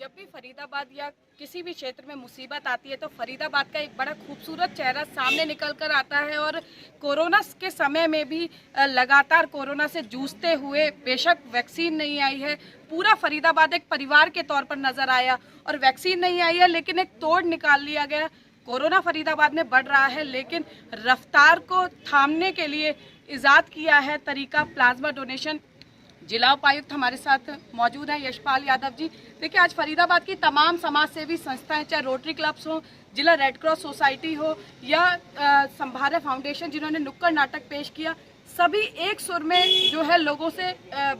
जब भी फरीदाबाद या किसी भी क्षेत्र में मुसीबत आती है तो फरीदाबाद का एक बड़ा खूबसूरत चेहरा सामने निकल कर आता है। और कोरोना के समय में भी लगातार कोरोना से जूझते हुए, बेशक वैक्सीन नहीं आई है, पूरा फरीदाबाद एक परिवार के तौर पर नजर आया। और वैक्सीन नहीं आई है लेकिन एक तोड़ निकाल लिया गया। कोरोना फरीदाबाद में बढ़ रहा है लेकिन रफ्तार को थामने के लिए इजाद किया है तरीका प्लाज्मा डोनेशन। जिला उपायुक्त हमारे साथ मौजूद हैं, यशपाल यादव जी। देखिए, आज फरीदाबाद की तमाम समाज सेवी संस्थाएं, चाहे रोटरी क्लब्स हो, जिला रेड क्रॉस सोसाइटी हो या संभारा फाउंडेशन, जिन्होंने नुक्कड़ नाटक पेश किया, सभी एक सुर में जो है लोगों से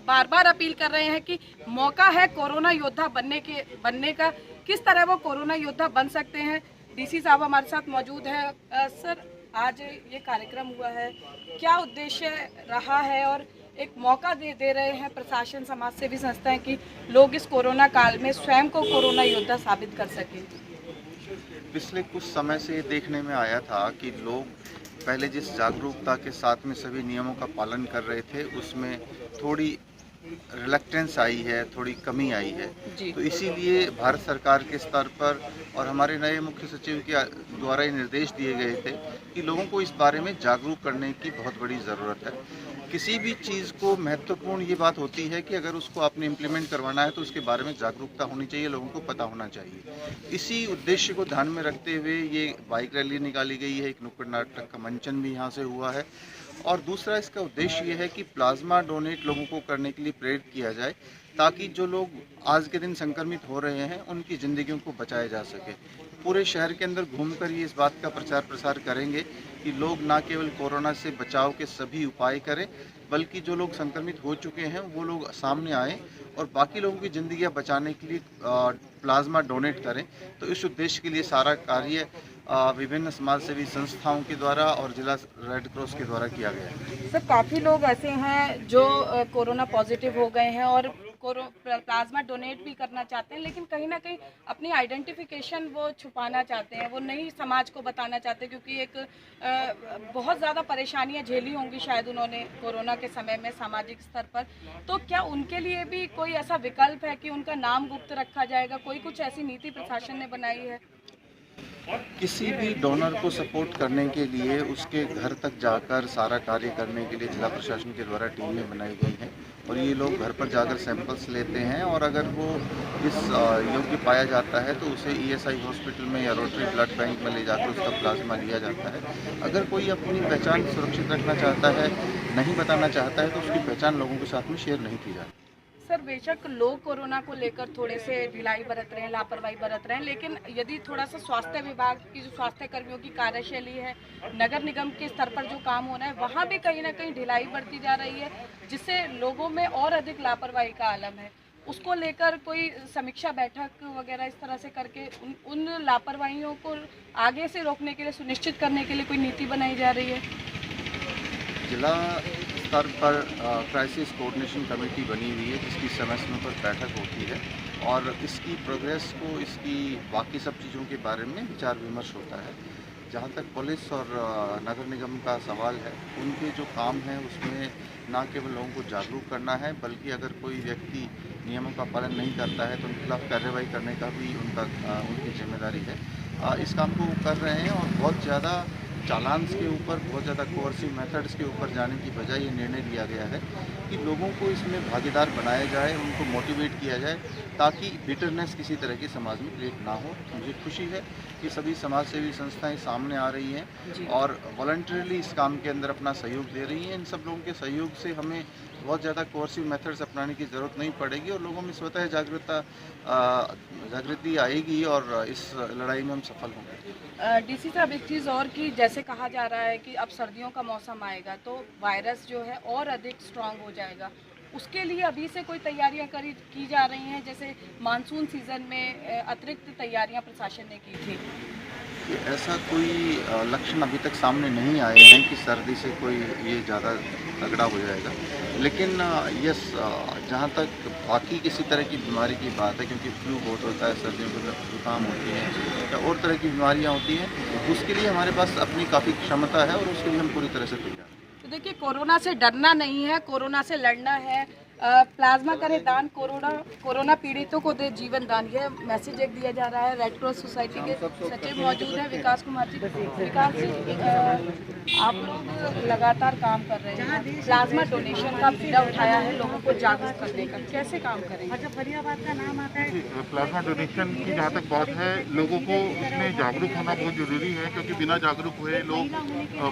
बार बार अपील कर रहे हैं कि मौका है कोरोना योद्धा बनने का। किस तरह वो कोरोना योद्धा बन सकते हैं, डीसी साहब हमारे साथ मौजूद है। सर, आज ये कार्यक्रम हुआ है, क्या उद्देश्य रहा है और एक मौका दे रहे हैं प्रशासन, समाज सेवी संस्थाएं कि लोग इस कोरोना काल में स्वयं को कोरोना योद्धा साबित कर सकें? पिछले कुछ समय से देखने में आया था कि लोग पहले जिस जागरूकता के साथ में सभी नियमों का पालन कर रहे थे, उसमें थोड़ी रिलक्टेंस आई है, थोड़ी कमी आई है। तो इसीलिए भारत सरकार के स्तर पर और हमारे नए मुख्य सचिव के द्वारा ये निर्देश दिए गए थे कि लोगों को इस बारे में जागरूक करने की बहुत बड़ी ज़रूरत है। किसी भी चीज़ को महत्वपूर्ण ये बात होती है कि अगर उसको आपने इम्प्लीमेंट करवाना है तो उसके बारे में जागरूकता होनी चाहिए, लोगों को पता होना चाहिए। इसी उद्देश्य को ध्यान में रखते हुए ये बाइक रैली निकाली गई है, एक नुक्कड़ नाटक का मंचन भी यहाँ से हुआ है। और दूसरा इसका उद्देश्य ये है कि प्लाज्मा डोनेट लोगों को करने के लिए प्रेरित किया जाए, ताकि जो लोग आज के दिन संक्रमित हो रहे हैं उनकी ज़िंदगियों को बचाया जा सके। पूरे शहर के अंदर घूमकर ये इस बात का प्रचार प्रसार करेंगे कि लोग न केवल कोरोना से बचाव के सभी उपाय करें, बल्कि जो लोग संक्रमित हो चुके हैं वो लोग सामने आएँ और बाकी लोगों की ज़िंदगियां बचाने के लिए प्लाज्मा डोनेट करें। तो इस उद्देश्य के लिए सारा कार्य विभिन्न समाज सेवी संस्थाओं के द्वारा और जिला रेड क्रॉस के द्वारा किया गया है। सर, काफ़ी लोग ऐसे हैं जो कोरोना पॉजिटिव हो गए हैं और प्लाज्मा डोनेट भी करना चाहते हैं, लेकिन कहीं ना कहीं अपनी आइडेंटिफिकेशन वो छुपाना चाहते हैं, वो नहीं समाज को बताना चाहते, क्योंकि एक बहुत ज़्यादा परेशानियां झेली होंगी शायद उन्होंने कोरोना के समय में सामाजिक स्तर पर। तो क्या उनके लिए भी कोई ऐसा विकल्प है कि उनका नाम गुप्त रखा जाएगा? कोई कुछ ऐसी नीति प्रशासन ने बनाई है? किसी भी डोनर को सपोर्ट करने के लिए उसके घर तक जाकर सारा कार्य करने के लिए जिला प्रशासन के द्वारा टीमें बनाई गई हैं और ये लोग घर पर जाकर सैंपल्स लेते हैं और अगर वो इस योग्य पाया जाता है तो उसे ESI हॉस्पिटल में या रोटरी ब्लड बैंक में ले जाकर उसका प्लाज्मा लिया जाता है। अगर कोई अपनी पहचान सुरक्षित रखना चाहता है, नहीं बताना चाहता है, तो उसकी पहचान लोगों के साथ में शेयर नहीं की जाती। सर, बेशक लोग कोरोना को लेकर थोड़े से ढिलाई बरत रहे हैं, लापरवाही बरत रहे हैं, लेकिन यदि थोड़ा सा स्वास्थ्य विभाग की जो स्वास्थ्य कर्मियों की कार्यशैली है, नगर निगम के स्तर पर जो काम होना है, वहाँ भी कहीं ना कहीं ढिलाई बरती जा रही है, जिससे लोगों में और अधिक लापरवाही का आलम है। उसको लेकर कोई समीक्षा बैठक वगैरह इस तरह से करके उन लापरवाहियों को आगे से रोकने के लिए, सुनिश्चित करने के लिए कोई नीति बनाई जा रही है? जिला स्तर पर क्राइसिस कोऑर्डिनेशन कमेटी बनी हुई है, जिसकी समय समय पर बैठक होती है और इसकी प्रोग्रेस को, इसकी बाकी सब चीज़ों के बारे में विचार विमर्श होता है। जहाँ तक पुलिस और नगर निगम का सवाल है, उनके जो काम है उसमें न केवल लोगों को जागरूक करना है, बल्कि अगर कोई व्यक्ति नियमों का पालन नहीं करता है तो उनके खिलाफ कार्रवाई करने का भी उनकी जिम्मेदारी है। इस काम को कर रहे हैं और बहुत ज़्यादा चालान्स के ऊपर, बहुत ज़्यादा कोर्सिव मेथड्स के ऊपर जाने की बजाय ये निर्णय लिया गया है कि लोगों को इसमें भागीदार बनाया जाए, उनको मोटिवेट किया जाए, ताकि बिटरनेस किसी तरह की समाज में क्रिएट ना हो। मुझे खुशी है कि सभी समाज सेवी संस्थाएं सामने आ रही हैं और वॉलंटरीली इस काम के अंदर अपना सहयोग दे रही हैं। इन सब लोगों के सहयोग से हमें बहुत ज़्यादा कोर्सिव मेथड्स अपनाने की ज़रूरत नहीं पड़ेगी और लोगों में स्वतः जागृति आएगी और इस लड़ाई में हम सफल होंगे। डीसी साहब, एक चीज़ और कि जैसे कहा जा रहा है कि अब सर्दियों का मौसम आएगा तो वायरस जो है और अधिक स्ट्रांग हो जाएगा, उसके लिए अभी से कोई तैयारियां की जा रही हैं? जैसे मानसून सीज़न में अतिरिक्त तैयारियां प्रशासन ने की थी। ऐसा कोई लक्षण अभी तक सामने नहीं आए हैं कि सर्दी से कोई ये ज़्यादा तगड़ा हो जाएगा, लेकिन यस, जहाँ तक बाकी किसी तरह की बीमारी की बात है, क्योंकि फ्लू बहुत होता है, सर्दियों में जुकाम होती है या और तरह की बीमारियाँ होती हैं, उसके लिए हमारे पास अपनी काफ़ी क्षमता है और उसके लिए हम पूरी तरह से तैयार हैं। तो देखिए, कोरोना से डरना नहीं है, कोरोना से लड़ना है। प्लाज्मा करें दान, कोरोना पीड़ितों को दे जीवन दान, ये मैसेज एक दिया जा रहा है। रेड क्रॉस सोसाइटी के सचिव मौजूद हैं विकास कुमार जी। विकास जी, आप लोग लगातार काम कर रहे हैं, प्लाज्मा डोनेशन का बीड़ा उठाया है लोगों को जागरूक करने का, कैसे काम करेंगे? अच्छा, फरीदाबाद का नाम आता है। प्लाज्मा डोनेशन की जहाँ तक बात है, लोगों को इसमें जागरूक होना बहुत ज़रूरी है, क्योंकि बिना जागरूक हुए लोग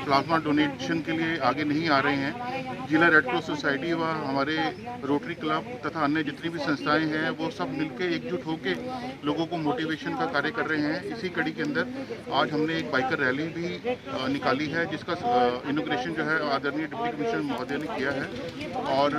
प्लाज्मा डोनेशन के लिए आगे नहीं आ रहे हैं। जिला रेड क्रॉस सोसाइटी व हमारे रोटरी क्लब तथा अन्य जितनी भी संस्थाएं हैं वो सब मिलकर एकजुट होकर लोगों को मोटिवेशन का कार्य कर रहे हैं। इसी कड़ी के अंदर आज हमने एक बाइकर रैली भी निकाली है, जिसका इनॉग्रेशन जो है आदरणीय डिप्टी कमिश्नर महोदय ने किया है। और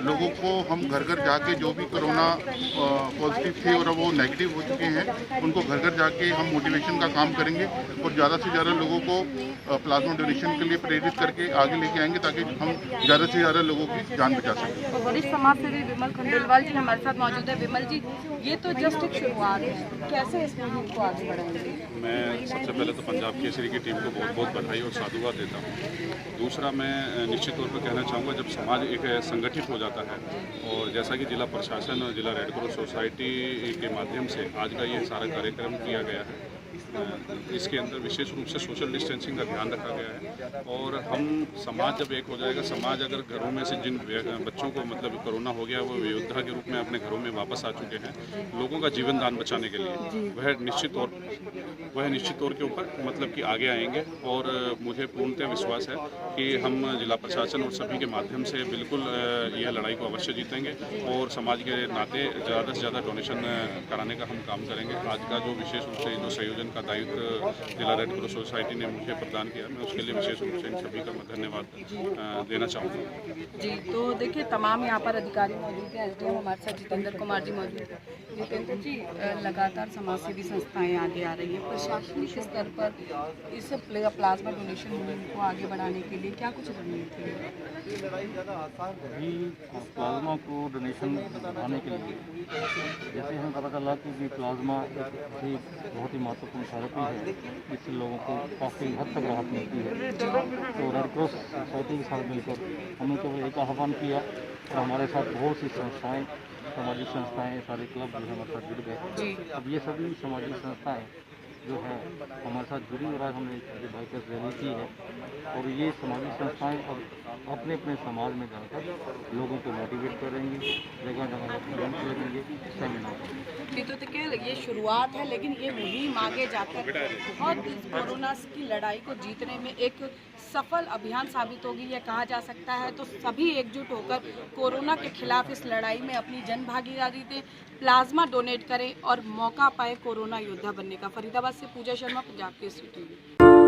लोगों को हम घर घर जाके जो भी कोरोना पॉजिटिव थे और वो नेगेटिव हो चुके हैं, उनको घर घर जाके हम मोटिवेशन का काम करेंगे और ज़्यादा से ज़्यादा लोगों को प्लाज्मा डोनेशन के लिए प्रेरित करके आगे लेके आएंगे, ताकि हम ज़्यादा से ज़्यादा लोगों की जान बचा सकें। वरिष्ठ समाज सेवी विमल खंडेलवाल जी हमारे साथ मौजूद है। विमल जी, ये तो जस्ट एक शुरुआत है, कैसे इस मुहिम को आगे बढ़ाएंगे? मैं सबसे पहले तो पंजाब केसरी की टीम को बहुत बहुत बधाई और साधुवाद देता हूँ। दूसरा, मैं निश्चित तौर पर कहना चाहूँगा, जब समाज एक संगठित हो जाता है और जैसा कि जिला प्रशासन और जिला रेड क्रॉस सोसाइटी के माध्यम से आज का ये सारा कार्यक्रम किया गया है, इसके अंदर विशेष रूप से सोशल डिस्टेंसिंग का ध्यान रखा गया है। और हम समाज जब एक हो जाएगा, समाज अगर घरों में से जिन बच्चों को मतलब कोरोना हो गया वो योद्धा के रूप में अपने घरों में वापस आ चुके हैं, लोगों का जीवन दान बचाने के लिए वह निश्चित तौर के ऊपर मतलब कि आगे आएंगे। और मुझे पूर्णतः विश्वास है कि हम जिला प्रशासन और सभी के माध्यम से बिल्कुल यह लड़ाई को अवश्य जीतेंगे और समाज के नाते ज़्यादा से ज़्यादा डोनेशन कराने का हम काम करेंगे। आज का जो विशेष रूप से जो संयोजन का दायित्व जिला रेड क्रॉस सोसाइटी ने मुझे प्रदान किया, मैं उसके लिए विशेष रूप से इन सभी का मैं धन्यवाद देना चाहूँगा। जी, तो देखिए तमाम यहाँ पर अधिकारी मौजूद हैं। एसडीएम हमारे साथ जितेंद्र कुमार जी मौजूद हैं। जितेंद्र जी, लगातार समाज सेवी संस्थाएं आगे आ रही हैं, प्रशासनिक स्तर पर इस प्लाज्मा डोनेशन मुहिम को आगे बढ़ाने के लिए क्या कुछ रणनीति है? अभी प्लाज्मा को डोनेशन बढ़ाने के लिए जैसे हमें पता चला कि प्लाज्मा एक बहुत ही महत्वपूर्ण थेरेपी है, जिससे लोगों को काफ़ी हद तक राहत मिलती है। तो रेड क्रॉस सोसाइटी के साथ मिलकर हमने केवल एक आह्वान किया और हमारे साथ बहुत सी संस्थाएं, सामाजिक संस्थाएं, सारे क्लब जो है हमारे साथ जुड़ गए। अब ये सभी सामाजिक संस्थाएं जो है हमारे साथ जुड़ी और आज हमने एक बाइकर्स रैली की है। और ये सामाजिक संस्थाएं अब अपने अपने समाज में जाकर लोगों को मोटिवेट करेंगे, जगह जगह इवेंट करेंगे, सेमिनार। तो देखिए ये शुरुआत है, लेकिन ये मुहिम आगे जाकर बहुत कोरोना की लड़ाई को जीतने में एक सफल अभियान साबित होगी, यह कहा जा सकता है। तो सभी एकजुट होकर कोरोना के खिलाफ इस लड़ाई में अपनी जन भागीदारी दें, प्लाज्मा डोनेट करें और मौका पाए कोरोना योद्धा बनने का। फरीदाबाद से पूजा शर्मा, पंजाब केसरी टीवी।